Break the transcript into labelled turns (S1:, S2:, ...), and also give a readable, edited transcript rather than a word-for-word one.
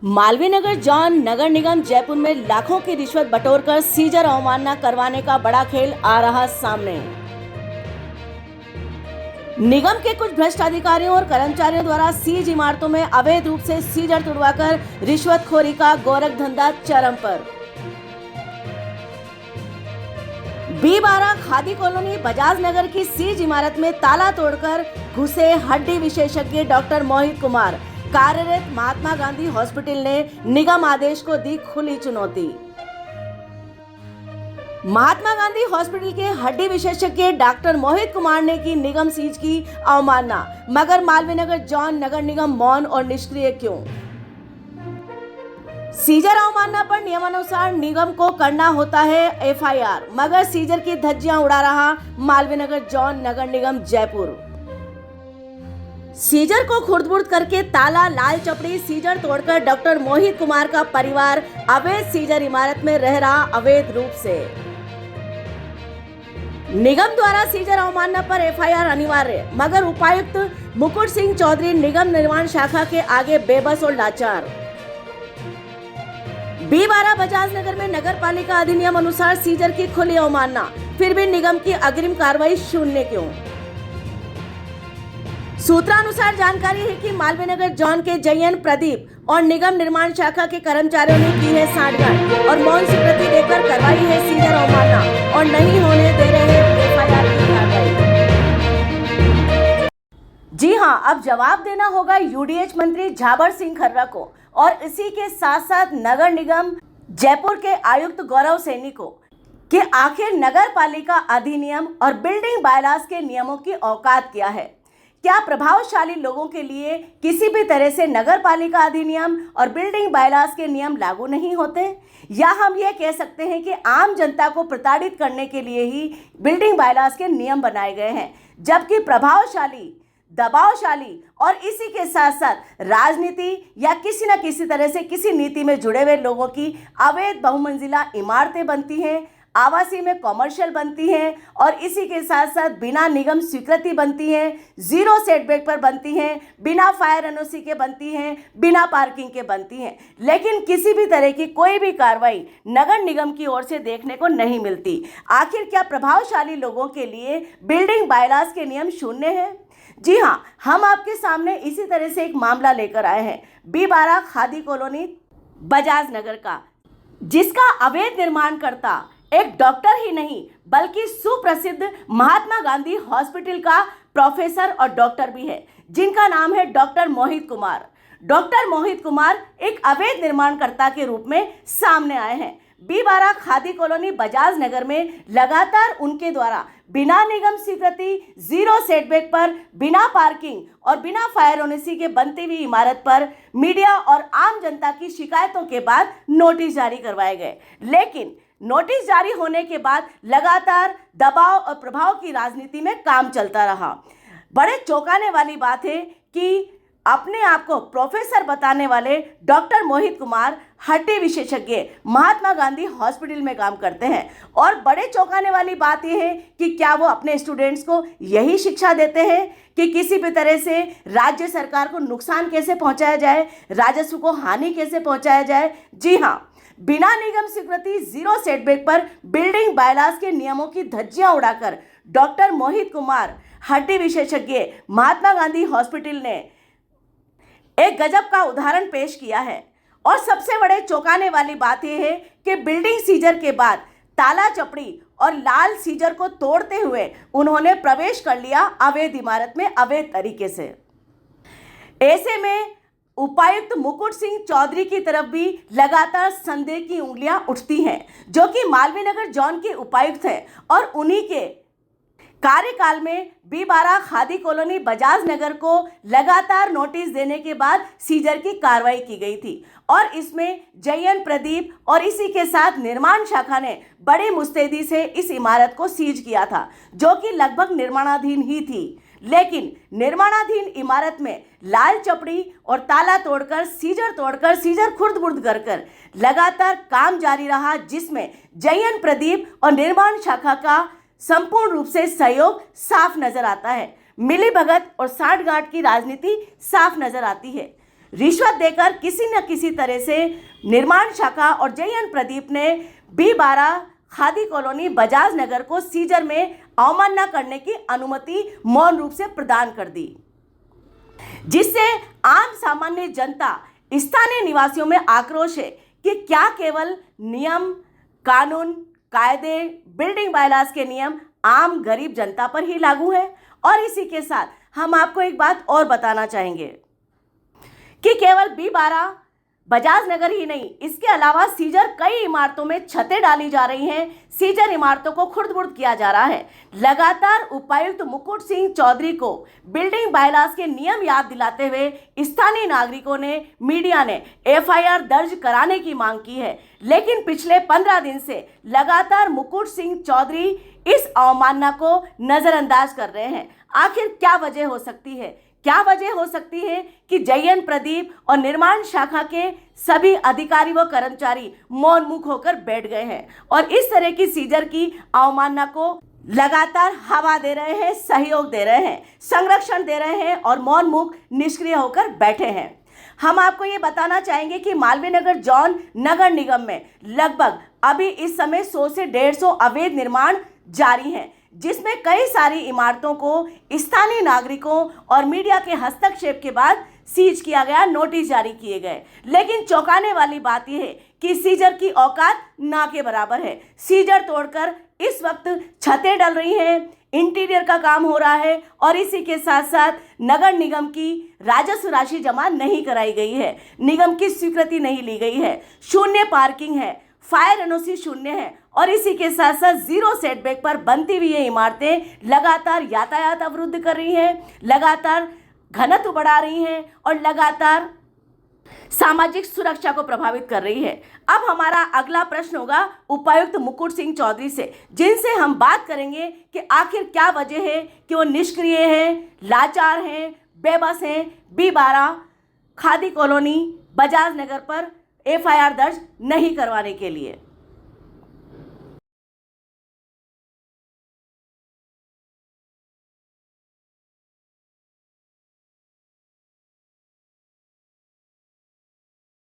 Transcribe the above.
S1: Malviya Nagar John नगर निगम जयपुर में लाखों की रिश्वत बटोरकर सीजर अवमानना करवाने का बड़ा खेल आ रहा सामने। निगम के कुछ भ्रष्ट अधिकारियों और कर्मचारियों द्वारा सीज इमारतों में अवैध रूप से सीजर तुड़वाकर रिश्वतखोरी का गोरख धंधा चरम पर। B12 खादी कॉलोनी बजाज नगर की सीज इमारत में ताला तोड़कर घुसे हड्डी विशेषज्ञ डॉक्टर मोहित कुमार। कार्यरत महात्मा गांधी हॉस्पिटल ने निगम आदेश को दी खुली चुनौती। महात्मा गांधी हॉस्पिटल के हड्डी विशेषज्ञ डॉक्टर मोहित कुमार ने की निगम सीज की अवमानना, मगर मालवीय नगर जॉन नगर निगम मौन और निष्क्रिय क्यों? सीजर अवमानना पर नियमानुसार निगम को करना होता है FIR, मगर सीजर की धज्जियां उड़ा रहा मालवीय नगर जॉन नगर निगम जयपुर। सीजर को खुर्द-बुर्द करके ताला लाल चपड़ी सीजर तोड़कर डॉक्टर मोहित कुमार का परिवार अवैध सीजर इमारत में रह रहा अवैध रूप से। निगम द्वारा सीजर अवमानना पर FIR अनिवार्य, मगर उपायुक्त मुकुट सिंह चौधरी निगम निर्माण शाखा के आगे बेबस और लाचार। B12 बजाज नगर में नगर पालिका अधिनियम अनुसार सीजर की खुली अवमानना, फिर भी निगम की अग्रिम कार्रवाई शून्य क्यों? सूत्रानुसार जानकारी है कि मालवीय नगर जॉन के जयन प्रदीप और निगम निर्माण शाखा के कर्मचारियों ने की है सांठगांठ और मौन स्वीकृति देकर करवाई है सीजर अवमानना और नहीं होने दे रहे FIR की कार्रवाई। जी हां, अब जवाब देना होगा UDH मंत्री झाबर सिंह खर्रा को और इसी के साथ साथ नगर निगम जयपुर के आयुक्त गौरव सैनी को कि आखिर नगर पालिका अधिनियम और बिल्डिंग बायलॉज के नियमों की औकात क्या है। क्या प्रभावशाली लोगों के लिए किसी भी तरह से नगर पालिका अधिनियम और बिल्डिंग बायलॉज के नियम लागू नहीं होते, या हम ये कह सकते हैं कि आम जनता को प्रताड़ित करने के लिए ही बिल्डिंग बायलॉज के नियम बनाए गए हैं, जबकि प्रभावशाली, दबावशाली और इसी के साथ साथ राजनीति या किसी न किसी तरह से किसी नीति में जुड़े हुए लोगों की अवैध बहुमंजिला इमारतें बनती हैं, आवासीय में कॉमर्शियल बनती हैं और इसी के साथ साथ बिना निगम स्वीकृति बनती हैं, जीरो सेटबैक पर बनती हैं, बिना फायर NOC के बनती हैं, बिना पार्किंग के बनती हैं, लेकिन किसी भी तरह की कोई भी कार्रवाई नगर निगम की ओर से देखने को नहीं मिलती। आखिर क्या प्रभावशाली लोगों के लिए बिल्डिंग बायलॉज के नियम शून्य हैं? जी हाँ, हम आपके सामने इसी तरह से एक मामला लेकर आए हैं B12 खादी कॉलोनी बजाज नगर का, जिसका अवैध निर्माणकर्ता एक डॉक्टर ही नहीं बल्कि सुप्रसिद्ध महात्मा गांधी हॉस्पिटल का प्रोफेसर और डॉक्टर भी है, जिनका नाम है डॉक्टर मोहित कुमार। डॉक्टर मोहित कुमार एक अवैध निर्माणकर्ता के रूप में सामने आए हैं। B12 खादी कॉलोनी बजाज नगर में लगातार उनके द्वारा बिना निगम स्वीकृति, जीरो सेटबैक पर, बिना पार्किंग और बिना फायर NOC के बनती हुई इमारत पर मीडिया और आम जनता की शिकायतों के बाद नोटिस जारी करवाए गए, लेकिन नोटिस जारी होने के बाद लगातार दबाव और प्रभाव की राजनीति में काम चलता रहा। बड़े चौंकाने वाली बात है कि अपने आप को प्रोफेसर बताने वाले डॉक्टर मोहित कुमार हड्डी विशेषज्ञ महात्मा गांधी हॉस्पिटल में काम करते हैं और बड़े चौंकाने वाली बात यह है कि क्या वो अपने स्टूडेंट्स को यही शिक्षा देते हैं कि किसी भी तरह से राज्य सरकार को नुकसान कैसे पहुंचाया जाए, राजस्व को हानि कैसे पहुंचाया जाए। जी हाँ, बिना निगम स्वीकृति, जीरो सेटबैक पर बिल्डिंग बायलॉज के नियमों की धज्जियां उड़ाकर डॉक्टर मोहित कुमार हड्डी विशेषज्ञ महात्मा गांधी हॉस्पिटल ने एक गजब का उदाहरण पेश किया है। और सबसे बड़े चौंकाने वाली बात यह है कि बिल्डिंग सीजर के बाद ताला चपड़ी और लाल सीजर को तोड़ते हुए उन्होंने प्रवेश कर लिया अवैध इमारत में अवैध तरीके से। ऐसे में उपायुक्त मुकुट सिंह चौधरी की तरफ भी लगातार संदेह की उंगलियां उठती हैं, जो कि मालवीय नगर जॉन के उपायुक्त हैं और उन्हीं के कार्यकाल में B12 खादी कॉलोनी बजाज नगर को लगातार नोटिस देने के बाद सीजर की कार्रवाई की गई थी और इसमें जयन प्रदीप और इसी के साथ निर्माण शाखा ने बड़ी मुस्तैदी से इस इमारत को सीज किया था, जो कि लगभग निर्माणाधीन ही थी। लेकिन निर्माणाधीन इमारत में लाल चपड़ी और ताला तोड़कर सीजर खुर्द-बुर्द कर लगातार काम जारी रहा, जिसमें जयन प्रदीप और निर्माण शाखा का संपूर्ण रूप से सहयोग साफ नजर आता है। मिलीभगत और सांठगांठ की राजनीति साफ नजर आती है। रिश्वत देकर किसी न किसी तरह से निर्माण शाखा और JN प्रदीप ने B12 खादी कॉलोनी बजाज नगर को सीजर में अवमानना करने की अनुमति मौन रूप से प्रदान कर दी, जिससे आम सामान्य जनता स्थानीय निवासियों में आक्रोश है कि क्या केवल नियम, कानून, कायदे, बिल्डिंग बायलॉज के नियम आम गरीब जनता पर ही लागू है। और इसी के साथ हम आपको एक बात और बताना चाहेंगे कि केवल B12 बजाज नगर ही नहीं, इसके अलावा सीजर कई इमारतों में छतें डाली जा रही हैं, सीजर इमारतों को खुर्द-बुर्द किया जा रहा है। लगातार उपायुक्त मुकुट सिंह चौधरी को बिल्डिंग बायलॉज के नियम याद दिलाते हुए स्थानीय नागरिकों ने, मीडिया ने FIR दर्ज कराने की मांग की है, लेकिन पिछले 15 दिन से लगातार मुकुट सिंह चौधरी इस अवमानना को नजरअंदाज कर रहे हैं। आखिर क्या वजह हो सकती है? क्या वजह हो सकती है कि JN प्रदीप और निर्माण शाखा के सभी अधिकारी व कर्मचारी मौन मुख होकर बैठ गए हैं और इस तरह की सीजर की अवमानना को लगातार हवा दे रहे हैं, सहयोग दे रहे हैं, संरक्षण दे रहे हैं और मौन मुख निष्क्रिय होकर बैठे हैं। हम आपको ये बताना चाहेंगे कि मालवीय नगर जोन नगर निगम में लगभग अभी इस समय 100 से 150 अवैध निर्माण जारी हैं, जिसमें कई सारी इमारतों को स्थानीय नागरिकों और मीडिया के हस्तक्षेप के बाद सीज किया गया, नोटिस जारी किए गए। लेकिन चौंकाने वाली बात यह है कि सीजर की औकात ना के बराबर है। सीजर तोड़कर इस वक्त छतें डल रही हैं, इंटीरियर का काम हो रहा है और इसी के साथ साथ नगर निगम की राजस्व राशि जमा नहीं कराई गई है, निगम की स्वीकृति नहीं ली गई है, शून्य पार्किंग है, फायर NOC शून्य है और इसी के साथ साथ 0 सेटबैक पर बनती हुई ये इमारतें लगातार यातायात अवरुद्ध कर रही हैं, लगातार घनत्व बढ़ा रही हैं और लगातार सामाजिक सुरक्षा को प्रभावित कर रही है। अब हमारा अगला प्रश्न होगा उपायुक्त मुकुट सिंह चौधरी से, जिनसे हम बात करेंगे कि आखिर क्या वजह है कि वो निष्क्रिय हैं, लाचार हैं, बेबस हैं B12 खादी कॉलोनी बजाज नगर पर FIR दर्ज नहीं करवाने के लिए।